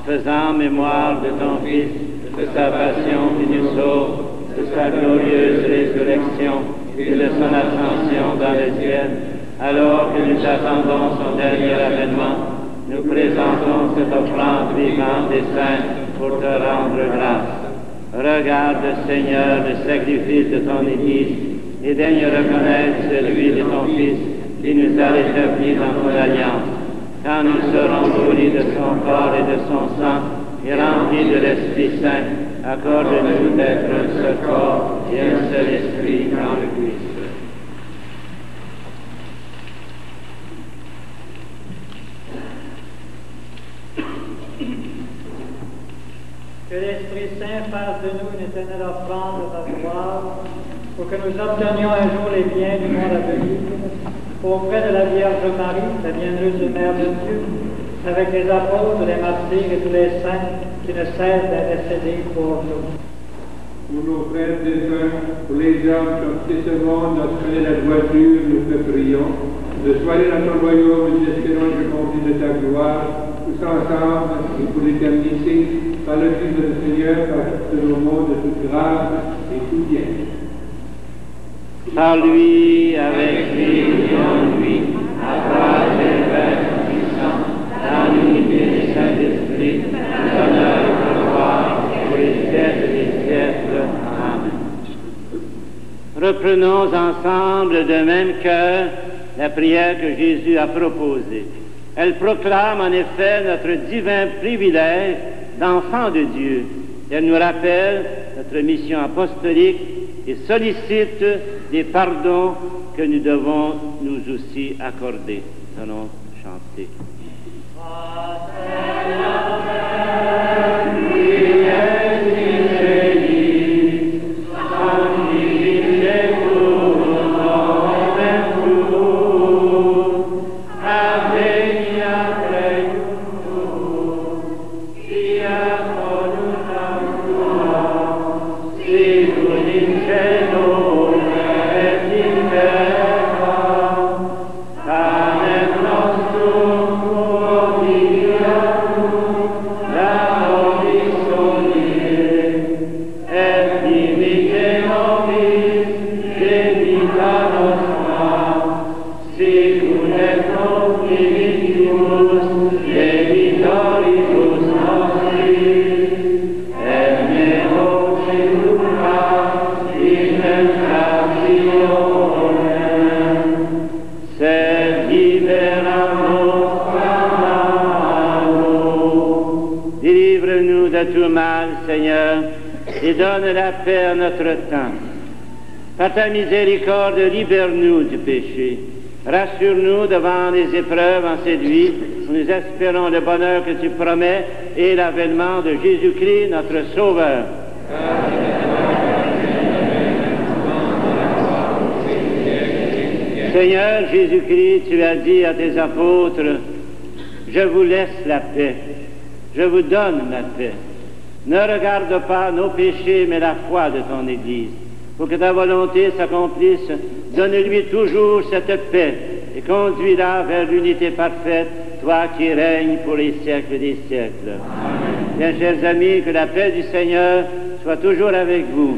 Faisant mémoire de ton Fils, de sa passion qui nous sauve, de sa glorieuse résurrection et de son ascension dans le ciel, alors que nous attendons son dernier avènement, nous présentons cette offrande vivante et sainte pour te rendre grâce. Regarde, Seigneur, le sacrifice de ton Église et daigne reconnaître celui de ton Fils qui nous a rétablis dans ton alliance. Quand nous serons nourris de son corps et de son sang et remplis de l'Esprit Saint, accorde-nous d'être un seul corps et un seul esprit dans le Christ. Que l'Esprit Saint fasse de nous une éternelle offrande de ta gloire, pour que nous obtenions un jour les biens du monde à venir, auprès de la Vierge Marie, la bienheureuse Mère de Dieu, avec les apôtres, les martyrs et tous les saints qui ne cessent d'intercéder pour nous. Pour nos frères défunts, pour les hommes qui ont quitté ce monde, notre la droiture, nous te prions, de soigner dans ton royaume, nous espérons que conduis de ta gloire, tous ensemble et pour l'éternité, par le Christ de Seigneur, par nos mondes de toute grâce et tout bien. Par lui, avec lui et en lui, à travers les Pères puissants, dans l'unité du Saint-Esprit, l'honneur et la gloire pour les siècles des siècles. Amen. Reprenons ensemble de même cœur la prière que Jésus a proposée. Elle proclame en effet notre divin privilège d'enfant de Dieu. Elle nous rappelle notre mission apostolique et sollicite des pardons que nous devons nous aussi accorder. Nous allons chanter. Tout mal, Seigneur, et donne la paix à notre temps. Par ta miséricorde, libère-nous du péché. Rassure-nous devant les épreuves en cette vie, où nous espérons le bonheur que tu promets et l'avènement de Jésus-Christ, notre Sauveur. Seigneur Jésus-Christ, tu as dit à tes apôtres, « Je vous laisse la paix, je vous donne la paix. » Ne regarde pas nos péchés, mais la foi de ton Église. pour que ta volonté s'accomplisse. Donne-lui toujours cette paix et conduis-la vers l'unité parfaite, toi qui règnes pour les siècles des siècles. Amen. Bien, chers amis, que la paix du Seigneur soit toujours avec vous.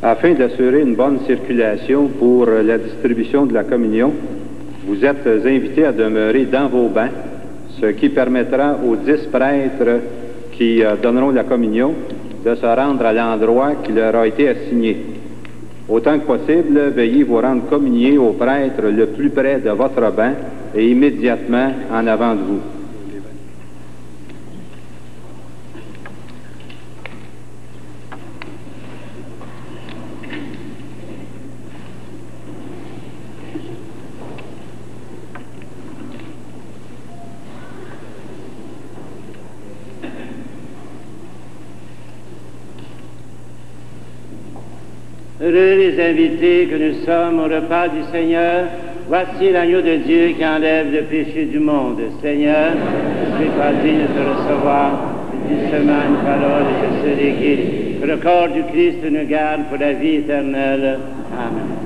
Afin d'assurer une bonne circulation pour la distribution de la communion, vous êtes invités à demeurer dans vos bancs, ce qui permettra aux 10 prêtres qui donneront la communion de se rendre à l'endroit qui leur a été assigné. Autant que possible, veuillez vous rendre communier au prêtre le plus près de votre banc et immédiatement en avant de vous. Heureux les invités que nous sommes au repas du Seigneur. Voici l'agneau de Dieu qui enlève le péché du monde. Seigneur, je ne suis pas digne de te recevoir. Dis seulement une parole et je serai guéri. Que le corps du Christ nous garde pour la vie éternelle. Amen.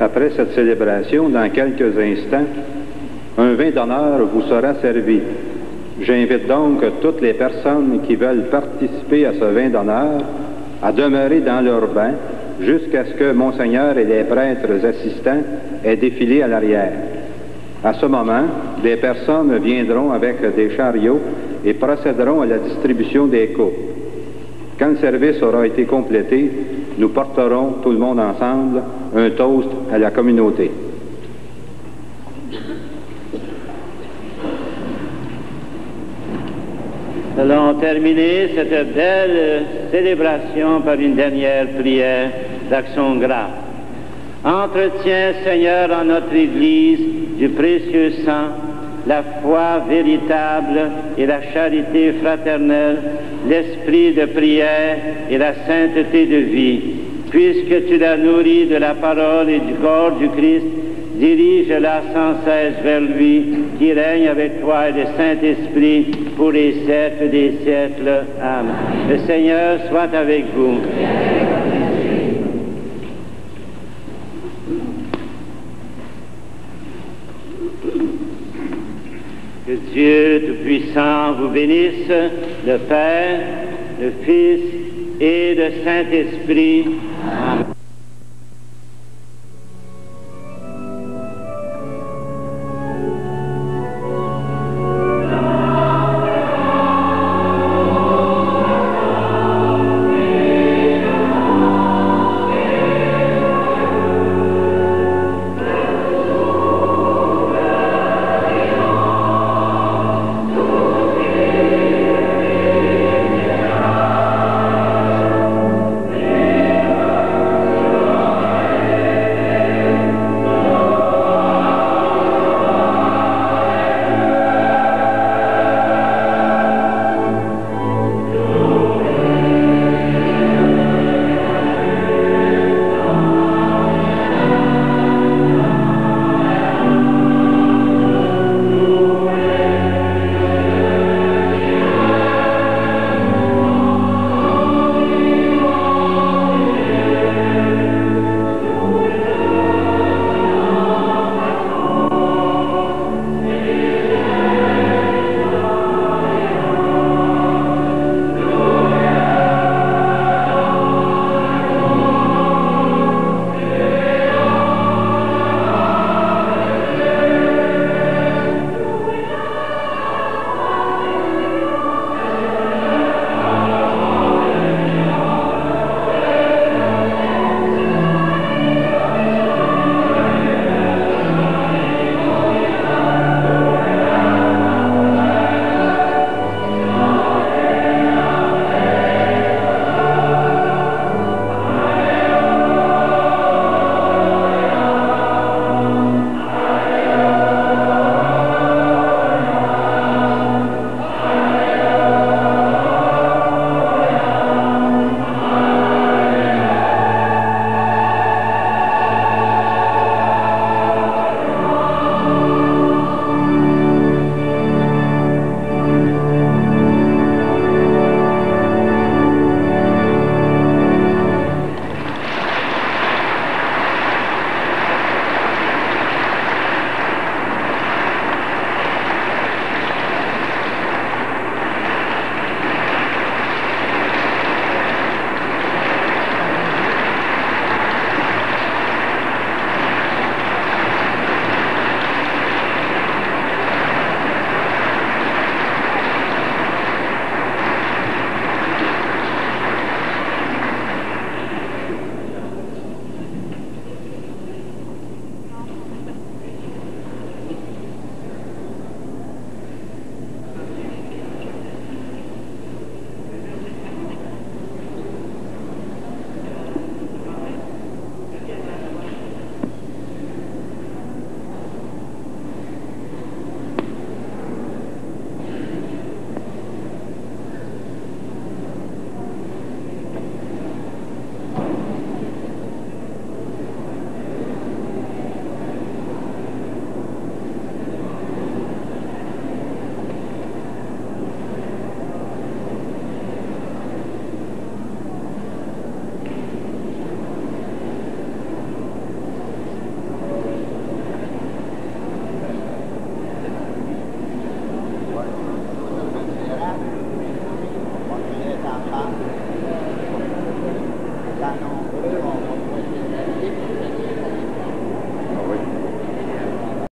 Après cette célébration, dans quelques instants, un vin d'honneur vous sera servi. J'invite donc toutes les personnes qui veulent participer à ce vin d'honneur à demeurer dans leur bain jusqu'à ce que Monseigneur et les prêtres assistants aient défilé à l'arrière. À ce moment, des personnes viendront avec des chariots et procéderont à la distribution des coupes. Quand le service aura été complété, nous porterons, tout le monde ensemble, un toast à la communauté. Nous allons terminer cette belle célébration par une dernière prière d'action grâce. Entretiens, Seigneur, en notre Église du précieux sang, la foi véritable et la charité fraternelle, l'esprit de prière et la sainteté de vie. Puisque tu l'as nourrie de la parole et du corps du Christ, dirige-la sans cesse vers lui, qui règne avec toi et le Saint-Esprit pour les siècles des siècles. Amen. Le Seigneur soit avec vous. Que Dieu Tout-Puissant vous bénisse, le Père, le Fils et le Saint-Esprit. Amen.